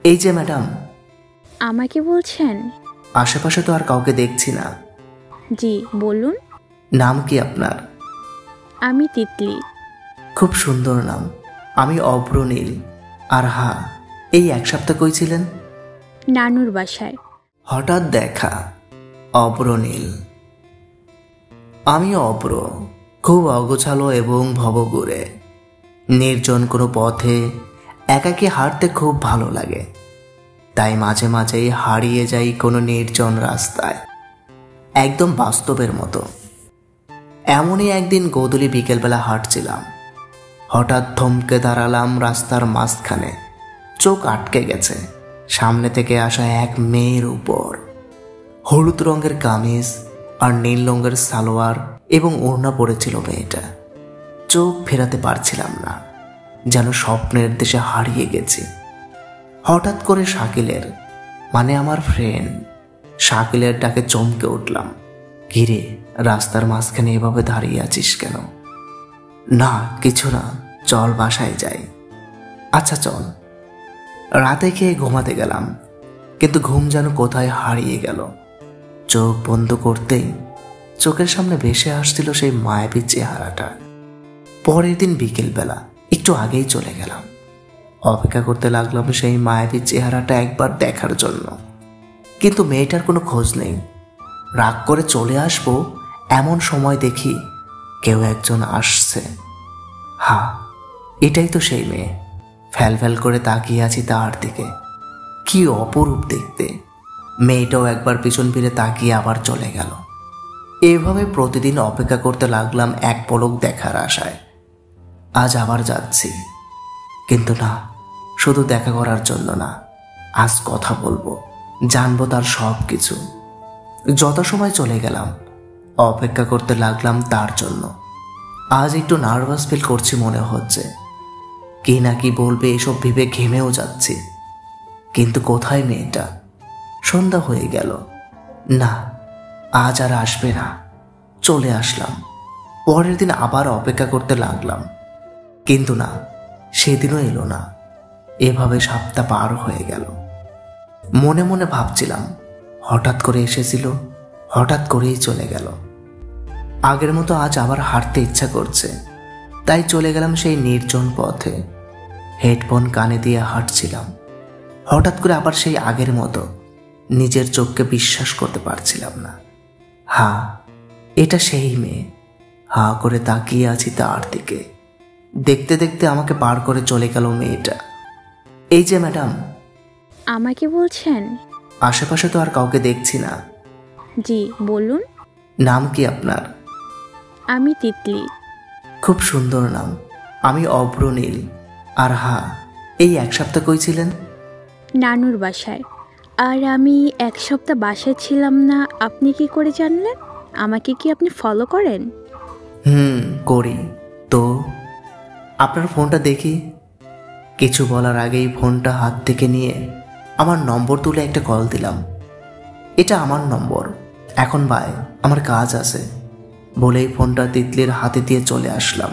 এই যে ম্যাডাম। আমাকে বলছেন? আশেপাশে তো আর কাউকে দেখছি না। জি বলুন। নাম কি আপনার? আমি তিতলি। খুব সুন্দর নাম। আমি অভ্রনীল। আর হ্যাঁ, এই এক সপ্তাহ কই ছিলেন? নানুর বাসায়। হঠাৎ দেখা। অভ্রনীল। আমি অভ্র, খুব অগোছালো এবং ভবঘুরে। নির্জন কোনো পথে একাকী হাঁটতে খুব ভালো লাগে, তাই মাঝে মাঝেই হারিয়ে যাই কোনো নির্জন রাস্তায়, একদম বাস্তবের মতো। এমনই একদিন গোধূলি বিকেলবেলা হাঁটছিলাম। হঠাৎ থমকে দাঁড়ালাম রাস্তার মাঝখানে। চোখ আটকে গেছে সামনে থেকে আসা এক মেয়ের উপর। হলুদ রঙের কামিজ আর নীল রঙের সালোয়ার এবং ওড়না পরেছিল মেয়েটা। চোখ ফেরাতে পারছিলাম না, যেন স্বপ্নের দেশে হারিয়ে গেছি। হঠাৎ করে শাকিলের, মানে আমার ফ্রেন্ড শাকিলের ডাকে চমকে উঠলাম। ঘিরে রাস্তার মাঝখানে এভাবে দাঁড়িয়ে আছিস কেন? না কিছু না, চল বাসায় যাই। আচ্ছা চল। রাতে খেয়ে ঘুমাতে গেলাম, কিন্তু ঘুম যেন কোথায় হারিয়ে গেল। চোখ বন্ধ করতেই চোখের সামনে ভেসে আসছিল সেই মায়াবী চেহারাটা। পরের দিন বিকেলবেলা একটু আগেই চলে গেলাম। অপেক্ষা করতে লাগলাম সেই মায়াবী চেহারাটা একবার দেখার জন্য, কিন্তু মেয়েটার কোনো খোঁজ নেই। রাগ করে চলে আসবো এমন সময় দেখি কেউ একজন আসছে। হ্যাঁ, এটাই তো সেই মেয়ে। ফ্যাল ফ্যাল করে তাকিয়ে আছি তার দিকে। কি অপরূপ দেখতে। মেয়েটাও একবার পিছন ফিরে তাকিয়ে আবার চলে গেল। এভাবে প্রতিদিন অপেক্ষা করতে লাগলাম এক পলক দেখার আশায়। আজ আবার যাচ্ছি, কিন্তু না, শুধু দেখা করার জন্য না, আজ কথা বলবো, জানবো তার সব কিছু। যত সময় চলে গেলাম অপেক্ষা করতে লাগলাম তার জন্য। আজ একটু নার্ভাস ফিল করছি মনে হচ্ছে। কি না কি বলবে এসব ভেবে ঘেমেও যাচ্ছি। কিন্তু কোথায় মেয়েটা? সন্ধ্যা হয়ে গেল। না, আজ আর আসবে না। চলে আসলাম। পরের দিন আবার অপেক্ষা করতে লাগলাম, কিন্তু না, সেদিনও এলো না। এভাবে সপ্তাহ পার হয়ে গেল। মনে মনে ভাবছিলাম, হঠাৎ করে এসেছিল, হঠাৎ করেই চলে গেল। আগের মতো আজ আবার হাঁটতে ইচ্ছা করছে, তাই চলে গেলাম সেই নির্জন পথে। হেডফোন কানে দিয়ে হাঁটছিলাম। হঠাৎ করে আবার সেই আগের মতো নিজের চোখকে বিশ্বাস করতে পারছিলাম না। হ্যাঁ, এটা সেই মেয়ে। হাঁ করে তাকিয়ে আছি তার দিকে। দেখতে দেখতে আমাকে পার করে চলে গেল মেয়েটা। এই যে ম্যাডাম। আমাকে বলছেন? আশেপাশে তো আর কাউকে দেখছি না। জি বলুন। নাম কি আপনার? আমি তিতলি। খুব সুন্দর নাম। আমি অভ্রনীল। আর হ্যাঁ, এই এক সপ্তাহ কই ছিলেন? নানুর বাসায়। আর আমি এক সপ্তাহ বাসায় ছিলাম না, আপনি কি করে জানলেন? আমাকে কি আপনি ফলো করেন? করি তো। আপনার ফোনটা দেখি। কিছু বলার আগেই ফোনটা হাত থেকে নিয়ে আমার নম্বর তুলে একটা কল দিলাম। এটা আমার নম্বর, এখন বাই, আমার কাজ আছে বলেই ফোনটা তিতলির হাতে দিয়ে চলে আসলাম।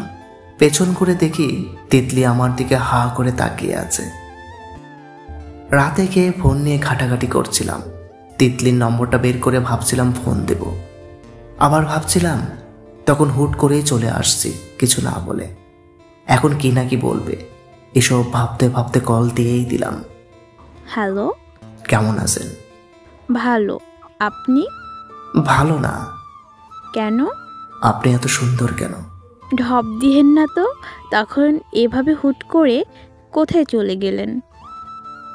পেছন করে দেখি তিতলি আমার দিকে হা করে তাকিয়ে আছে। রাতে খেয়ে ফোন নিয়ে ঘাটাঘাটি করছিলাম। তিতলির নম্বরটা বের করে ভাবছিলাম ফোন দেব, আবার ভাবছিলাম তখন হুট করেই চলে আসছি কিছু না বলে। এখন কি না কি বলবে, এসব ভাবতে ভাবতে কল দিয়েই দিলাম। হ্যালো। কেমন আছেন? ভালো। আপনি? ভালো না। কেন? আপনি এত সুন্দর কেন? ঢপ দিয়েন না তো। তখন এভাবে হুট করে কোথায় চলে গেলেন?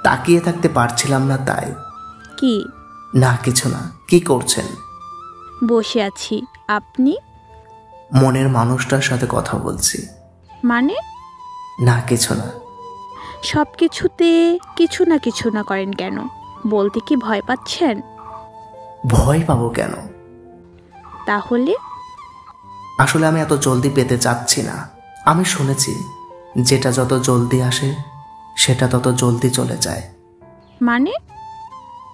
তাকিয়ে থাকতে পারছিলাম না তাই। কি? না কিছু না। কি করছেন? বসে আছি। আপনি? মনের মানুষটার সাথে কথা বলছি। মানে? না কিছু না। সব কিছুতে কিছু না কিছু না করেন কেন? বলতে কি ভয় পাচ্ছেন? ভয় পাবো কেন? তাহলে? আসলে আমি এত জলদি পেতে চাচ্ছি না। আমি শুনেছি যেটা যত জলদি আসে সেটা তত জলদি চলে যায়। মানে?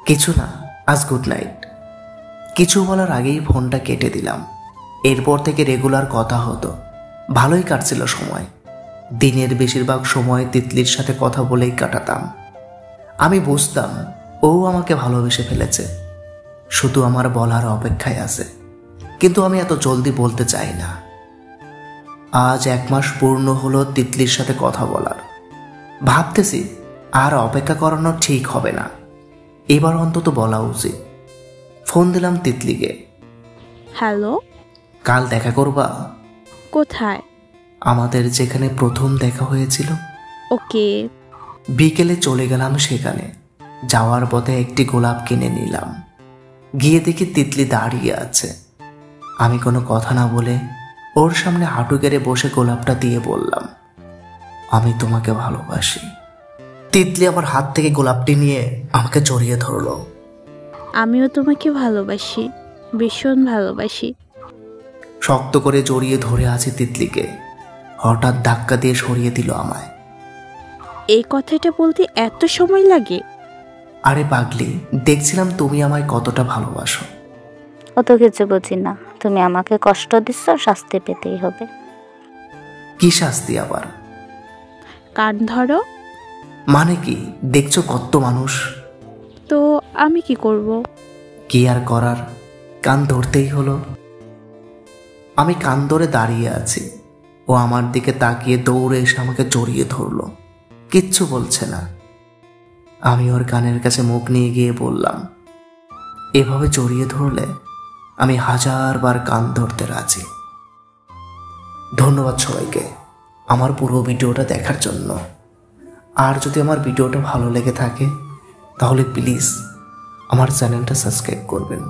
কিছু না, আজ গুড নাইট। কিছু বলার আগেই ফোনটা কেটে দিলাম। এরপর থেকে রেগুলার কথা হতো, ভালোই কাটছিল সময়। দিনের বেশিরভাগ সময় তিতলির সাথে কথা বলেই কাটাতাম। আমি বুঝতাম ও আমাকে ভালোবেসে ফেলেছে, শুধু আমার বলার অপেক্ষায় আছে, কিন্তু আমি এত জলদি বলতে চাই না। আজ 1 মাস পূর্ণ হলো তিতলির সাথে কথা বলার। ভাবতেছি আর অপেক্ষা করানো ঠিক হবে না, এবার অন্তত বলা উচিত। ফোন দিলাম তিতলিকে। হ্যালো, কাল দেখা করবা? কোথায়? আমাদের যেখানে প্রথম দেখা হয়েছিল। ওকে। বিকেলে চলে গেলাম সেখানে। যাওয়ার পথে একটি গোলাপ কিনে নিলাম। গিয়ে দেখি তিতলি দাঁড়িয়ে আছে। আমি কোনো কথা না বলে ওর সামনে হাঁটু গেড়ে বসে গোলাপটা দিয়ে বললাম, আমি তোমাকে ভালোবাসি। তিতলি আমার হাত থেকে গোলাপটি নিয়ে আমাকে জড়িয়ে ধরলো। আমিও তোমাকে ভালোবাসি, ভীষণ ভালোবাসি। শক্ত করে জড়িয়ে ধরে আছে তিতলিকে। হঠাৎ ধাক্কা দিয়ে সরিয়ে দিল আমায়। এই কথাটা বলতে এত সময় লাগে? আরে পাগলি, দেখছিলাম তুমি আমায় কতটা ভালোবাসো। অত কিছু বুঝি না, তুমি আমাকে কষ্ট দিচ্ছ, শাস্তি পেতেই হবে। কি শাস্তি আবার? কান ধরো। মানে কি? দেখছো কত মানুষ। তো আমি কি করব? কি আর করার, কান ধরতেই হলো। আমি কান ধরে দাঁড়িয়ে আছি। ও আমার দিকে তাকিয়ে দৌড়ে এসে আমাকে জড়িয়ে ধরলো। কিচ্ছু বলছে না। আমি ওর কানের কাছে মুখ নিয়ে গিয়ে বললাম, এভাবে জড়িয়ে ধরলে আমি 1000 বার কান ধরতে রাজি। ধন্যবাদ সবাইকে আমার পুরো ভিডিওটা দেখার জন্য। আর যদি আমার ভিডিওটা ভালো লেগে থাকে তাহলে প্লিজ আমার চ্যানেলটা সাবস্ক্রাইব করবেন।